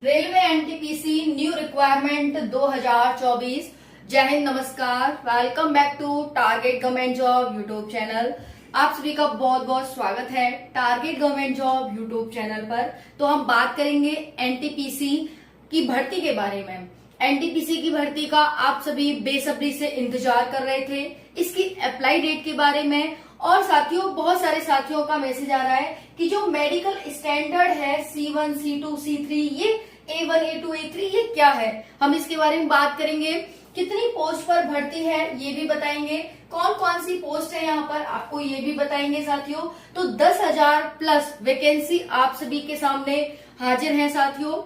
Railway NTPC new requirement 2024। जय हिंद, नमस्कार, welcome back to target government job YouTube channel. आप सभी का बहुत बहुत स्वागत है target government job YouTube channel पर। तो हम बात करेंगे एनटीपीसी की भर्ती के बारे में। एनटीपीसी की भर्ती का आप सभी बेसब्री से इंतजार कर रहे थे, इसकी अप्लाई डेट के बारे में। और साथियों, बहुत सारे साथियों का मैसेज आ रहा है कि जो मेडिकल स्टैंडर्ड है C1, C2, C3, ये A1, A2, A3 ये क्या है, हम इसके बारे में बात करेंगे। कितनी पोस्ट पर भर्ती है ये भी बताएंगे, कौन कौन सी पोस्ट है यहाँ पर आपको ये भी बताएंगे साथियों। तो 10,000 प्लस वैकेंसी आप सभी के सामने हाजिर है साथियों।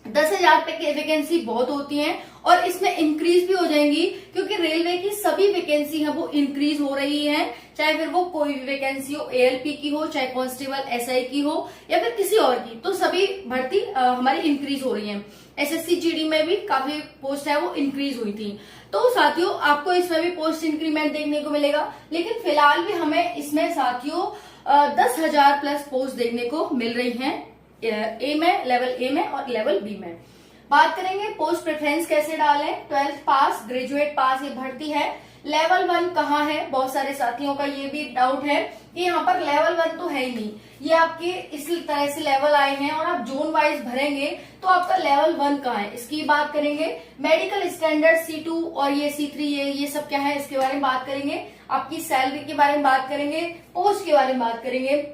10,000 पे वैकेंसी बहुत होती हैं और इसमें इंक्रीज भी हो जाएंगी, क्योंकि रेलवे की सभी वैकेंसी है वो इंक्रीज हो रही है। चाहे फिर वो कोई भी वैकेंसी हो, एएलपी की हो, चाहे कांस्टेबल एसआई की हो या फिर किसी और की, तो सभी भर्ती हमारी इंक्रीज हो रही है। एसएससी जीडी में भी काफी पोस्ट है वो इंक्रीज हुई थी। तो साथियों, आपको इसमें भी पोस्ट इंक्रीमेंट देखने को मिलेगा, लेकिन फिलहाल भी हमें इसमें साथियों 10,000 प्लस पोस्ट देखने को मिल रही है ए में, लेवल ए में और लेवल बी में। बात करेंगे पोस्ट प्रेफरेंस कैसे डालें। 12th पास, ग्रेजुएट पास ये भर्ती है। लेवल 1 कहाँ है, बहुत सारे साथियों का ये भी डाउट है कि यहाँ पर लेवल 1 तो है ही नहीं। ये आपके इस तरह से लेवल आए हैं और आप जोन वाइज भरेंगे तो आपका लेवल 1 कहाँ है, इसकी बात करेंगे। मेडिकल स्टैंडर्ड C2 और ये C3 ये सब क्या है, इसके बारे में बात करेंगे। आपकी सैलरी के बारे में बात करेंगे, पोस्ट के बारे में बात करेंगे,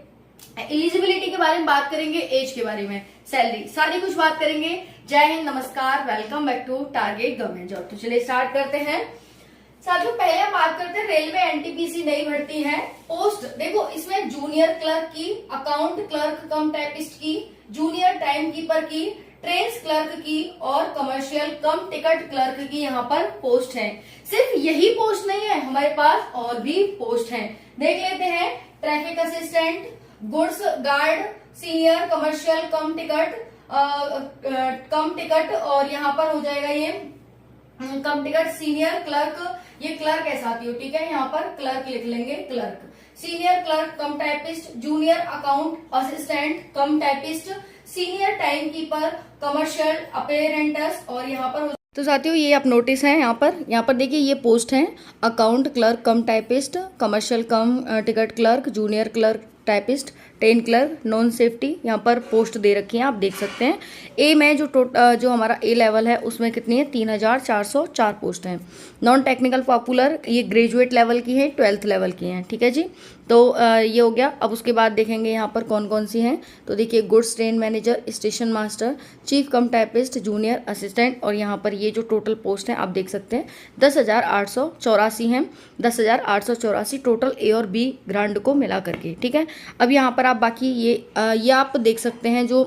एलिजिबिलिटी के बारे में बात करेंगे, एज के बारे में, सैलरी, सारी कुछ बात करेंगे। जय हिंद, नमस्कार, welcome back to target government job. तो चलिए स्टार्ट करते हैं साथियों। पहले हम बात करते हैं रेलवे एनटीपीसी नई भर्ती है। पोस्ट देखो, इसमें जूनियर क्लर्क की, अकाउंट क्लर्क कम टाइपिस्ट की, जूनियर टाइम कीपर की, ट्रेन्स क्लर्क की और कमर्शियल कम टिकट क्लर्क की यहाँ पर पोस्ट है। सिर्फ यही पोस्ट नहीं है, हमारे पास और भी पोस्ट है। देख लेते हैं। Traffic assistant, goods guard, senior commercial cum ticket और यहाँ पर हो जाएगा ये कम टिकट सीनियर क्लर्क, ये क्लर्क है साथियों, ठीक है, यहाँ पर क्लर्क लिख लेंगे, clerk, senior clerk cum typist, junior account assistant cum typist, senior time keeper, commercial apprentice और यहाँ पर तो साथियों ये आप नोटिस है यहाँ पर देखिए ये पोस्ट है। Account clerk cum typist, commercial cum ticket clerk, junior clerk typist, train clerk, non safety, यहाँ पर पोस्ट दे रखी है, आप देख सकते हैं। ए में जो हमारा ए लेवल है उसमें कितनी है, 3,404 पोस्ट हैं। नॉन टेक्निकल पॉपुलर ये ग्रेजुएट लेवल की है, 12th लेवल की हैं, ठीक है जी। तो ये हो गया। अब उसके बाद देखेंगे यहाँ पर कौन कौन सी हैं। तो देखिए goods train manager, station master, chief कम टाइपिस्ट, जूनियर असिस्टेंट और यहाँ पर ये जो टोटल पोस्ट हैं आप देख सकते हैं 10,884 हैं। 10,884 टोटल ए और बी ग्रांड को मिला करके, ठीक है। अब यहाँ पर आप बाकी ये आप देख सकते हैं जो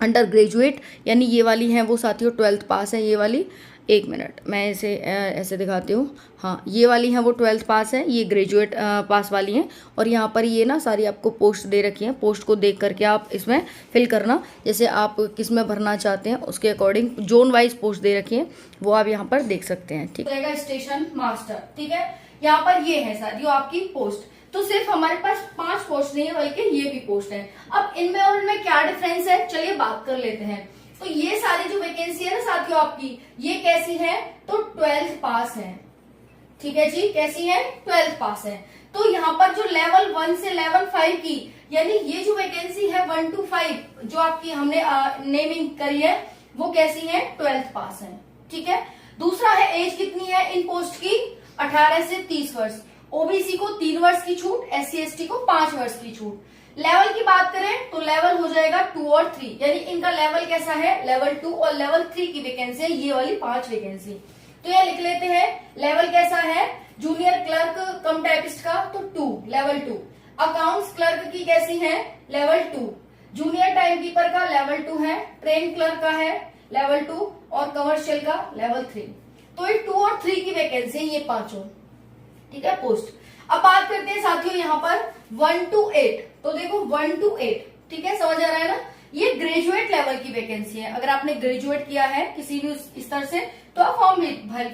अंडर ग्रेजुएट यानी ये वाली हैं वो साथियों 12th पास है। ये वाली, एक मिनट मैं इसे ऐसे दिखाती हूँ, हाँ ये वाली हैं वो 12th पास है, ये ग्रेजुएट पास वाली हैं। और यहाँ पर ये ना सारी आपको पोस्ट दे रखी हैं, पोस्ट को देख करके आप इसमें फिल करना, जैसे आप किस में भरना चाहते हैं उसके अकॉर्डिंग जोन वाइज पोस्ट दे रखी हैं वो आप यहाँ पर देख सकते हैं, ठीक है। स्टेशन मास्टर, ठीक है, यहाँ पर ये है साथियों आपकी पोस्ट। तो सिर्फ हमारे पास 5 पोस्ट नहीं है बल्कि ये भी पोस्ट है। अब इनमें और इनमें क्या डिफरेंस है, चलिए बात कर लेते हैं। तो ये सारी जो वैकेंसी है ना साथियों आपकी, ये कैसी है, तो 12th पास है, ठीक है जी, कैसी है, 12th पास है। तो यहाँ पर जो लेवल 1 से लेवल 5 की, यानी ये जो वैकेंसी है 1 to 5 जो आपकी हमने नेमिंग करी है वो कैसी है, 12th पास है, ठीक है। दूसरा है एज कितनी है इन पोस्ट की, 18 से 30 वर्ष। ओबीसी को 3 वर्ष की छूट, SC ST को 5 वर्ष की छूट। लेवल की बात करें तो लेवल हो जाएगा 2 और 3, यानी इनका लेवल कैसा है, लेवल 2 और लेवल 3 की वैकेंसी है, ये वाली 5 वैकेंसी। तो ये लिख लेते हैं लेवल कैसा है, जूनियर क्लर्क कम टाइपिस्ट का तो 2, लेवल 2। अकाउंट्स क्लर्क की कैसी है, लेवल 2। जूनियर टाइम कीपर का लेवल 2 है, ट्रेन क्लर्क का है लेवल 2 और कमर्शियल का लेवल 3। तो ये 2 और 3 की वैकेंसी ये पांचों, ठीक है, पोस्ट। अब बात करते हैं साथियों यहाँ पर 1 to 8। तो देखो 1 to 8, ठीक है, समझ आ रहा है ना। ये ग्रेजुएट लेवल की वैकेंसी है, अगर आपने ग्रेजुएट किया है किसी भी स्तर से तो आप फॉर्म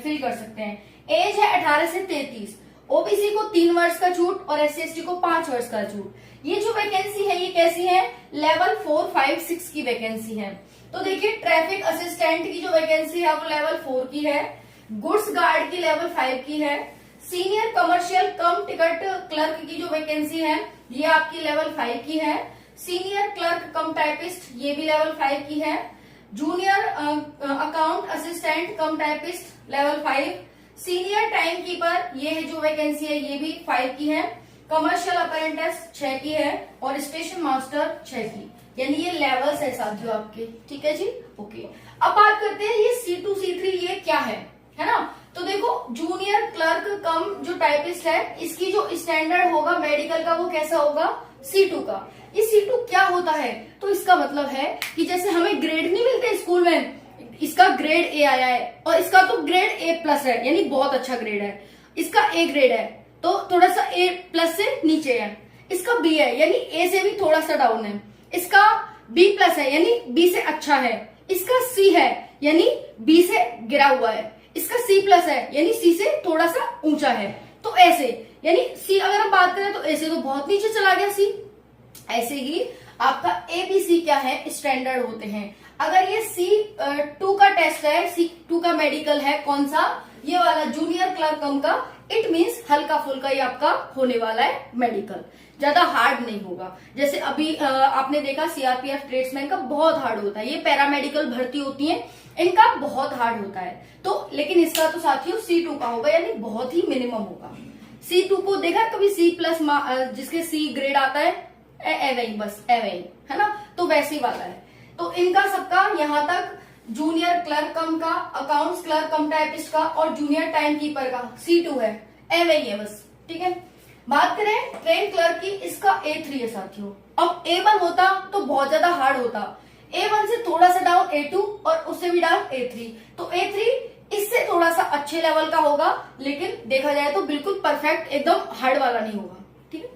फिल कर सकते हैं। एज है 18 से 33। ओबीसी को 3 वर्ष का छूट और SC ST को 5 वर्ष का छूट। ये जो वैकेंसी है ये कैसी है, लेवल 4, 5, 6 की वैकेंसी है। तो देखिए ट्रैफिक असिस्टेंट की जो वैकेंसी है वो लेवल 4 की है, गुड्स गार्ड की लेवल 5 की है, senior commercial cum ticket clerk की जो वैकेंसी है ये आपकी लेवल 5 की है, सीनियर क्लर्क कम टाइपिस्ट ये भी लेवल 5 की है, junior account assistant cum typist level 5, senior time keeper ये है जो वैकेंसी है ये भी 5 की है, कमर्शियल अप्रेंटिस 6 की है और स्टेशन मास्टर 6 की, यानी ये लेवल्स है साथियों आपके। ठीक है जी, ओके। अब बात करते हैं ये C2 C3 ये क्या है ना। तो देखो जूनियर क्लर्क कम जो टाइपिस्ट है इसकी जो स्टैंडर्ड होगा मेडिकल का वो कैसा होगा, C2 का। ये C2 क्या होता है, तो इसका मतलब है कि जैसे हमें ग्रेड नहीं मिलते स्कूल में, इसका ग्रेड A आया है और इसका तो ग्रेड A+ है यानी बहुत अच्छा ग्रेड है, इसका A ग्रेड है तो थोड़ा सा A+ से नीचे है, इसका B है यानी A से भी थोड़ा सा डाउन है, इसका B+ है यानी B से अच्छा है, इसका C है यानी B से गिरा हुआ है, इसका C+ है यानी C से थोड़ा सा ऊंचा है। तो ऐसे यानी C अगर हम बात करें तो A से तो बहुत नीचे चला गया C। ऐसे ही आपका ABC क्या है, स्टैंडर्ड होते हैं। अगर ये C2 का टेस्ट है, C2 का मेडिकल है, कौन सा, ये वाला जूनियर क्लर्क कम का, इट मीन्स हल्का फुल्का ही आपका होने वाला है मेडिकल, ज्यादा हार्ड नहीं होगा। जैसे अभी आपने देखा CRPF ट्रेड्समैन का बहुत हार्ड होता है, ये पैरामेडिकल भर्ती होती है इनका बहुत हार्ड होता है। तो लेकिन इसका तो साथियों C2 का होगा यानी बहुत ही मिनिमम होगा। C2 को देखा कभी C+ जिसके C ग्रेड आता है एवई, बस एवई है ना, तो वैसे वाला है। तो इनका सबका यहाँ तक जूनियर क्लर्क कम का, अकाउंट्स क्लर्क कम टाइपिस्ट का और जूनियर टाइम कीपर का C2 है, एवई है बस। ठीक है, बात करें ट्रेन क्लर्क की, इसका A3 है साथियों। अब A1 होता तो बहुत ज्यादा हार्ड होता, A1 से थोड़ा सा डाउन A2 और उससे भी डाउन A3, तो A3 इससे थोड़ा सा अच्छे लेवल का होगा, लेकिन देखा जाए तो बिल्कुल परफेक्ट एकदम हार्ड वाला नहीं होगा। ठीक है,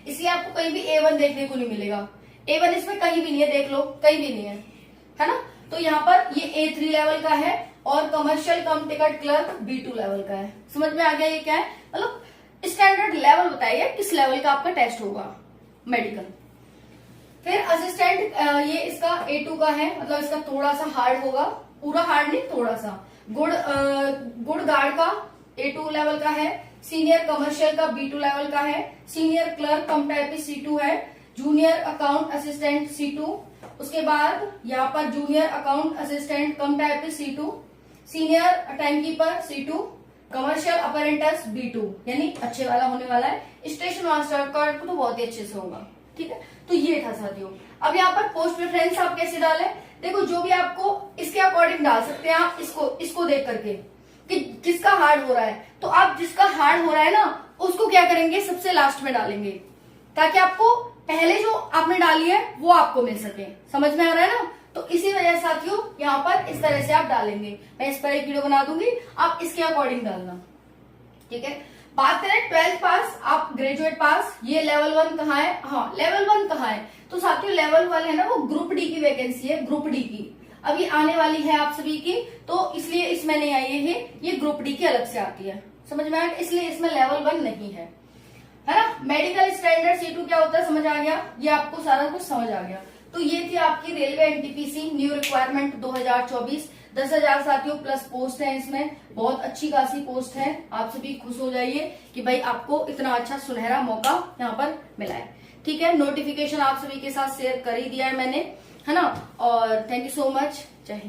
इसलिए आपको कहीं भी A1 देखने को नहीं मिलेगा, A1 इसमें कहीं भी नहीं है, देख लो कहीं भी नहीं है ना। तो यहाँ पर ये A3 लेवल का है और commercial cum ticket clerk B2 level का है। समझ में आ गया ये क्या है, मतलब स्टैंडर्ड लेवल बताइए किस लेवल का आपका टेस्ट होगा मेडिकल। फिर असिस्टेंट ये इसका A2 का है, मतलब इसका थोड़ा सा हार्ड होगा, पूरा हार्ड नहीं थोड़ा सा। गुड गार्ड का A2 लेवल का है, सीनियर कमर्शियल का B2 लेवल का है, senior clerk cum typist C2 है, जूनियर अकाउंट असिस्टेंट C2, उसके बाद यहाँ पर junior account assistant cum typist C2, senior time keeper C2, commercial apprentice B2 यानी अच्छे वाला होने वाला है, स्टेशन मास्टर का तो बहुत ही अच्छे से होगा। ठीक है, तो ये था साथियों। अब यहाँ पर पोस्ट प्रेफरेंस आप कैसे डालें, देखो जो भी आपको इसके अकॉर्डिंग डाल सकते हैं आप, इसको देख करके कि किसका हार्ड हो रहा है, तो आप जिसका हार्ड हो रहा है ना उसको क्या करेंगे, सबसे लास्ट में डालेंगे, ताकि आपको पहले जो आपने डाली है वो आपको मिल सके। समझ में आ रहा है ना, तो इसी वजह से साथियों यहाँ पर इस तरह से आप डालेंगे। मैं इस पर एक वीडियो बना दूंगी, आप इसके अकॉर्डिंग डालना। ठीक है, बात करें 12th पास, आप ग्रेजुएट पास, ये लेवल 1 कहाँ है, हाँ लेवल 1 कहाँ है, तो साथियों लेवल 1 है ना वो ग्रुप डी की वैकेंसी है, ग्रुप डी की अभी आने वाली है आप सभी की, तो इसलिए इसमें नहीं आई है, ये ग्रुप डी की अलग से आती है। समझ में आया, इसलिए इसमें लेवल 1 नहीं है ना। मेडिकल स्टैंडर्ड C2 क्या होता है समझ आ गया, ये आपको सारा कुछ समझ आ गया। तो ये थी आपकी रेलवे NTPC न्यू रिक्वायरमेंट 2024, 10,000 साथियों प्लस पोस्ट है, इसमें बहुत अच्छी खासी पोस्ट है। आप सभी खुश हो जाइए कि भाई आपको इतना अच्छा सुनहरा मौका यहाँ पर मिला है। ठीक है, नोटिफिकेशन आप सभी के साथ शेयर कर ही दिया है मैंने, है ना। और थैंक यू सो मच, जय हिंद।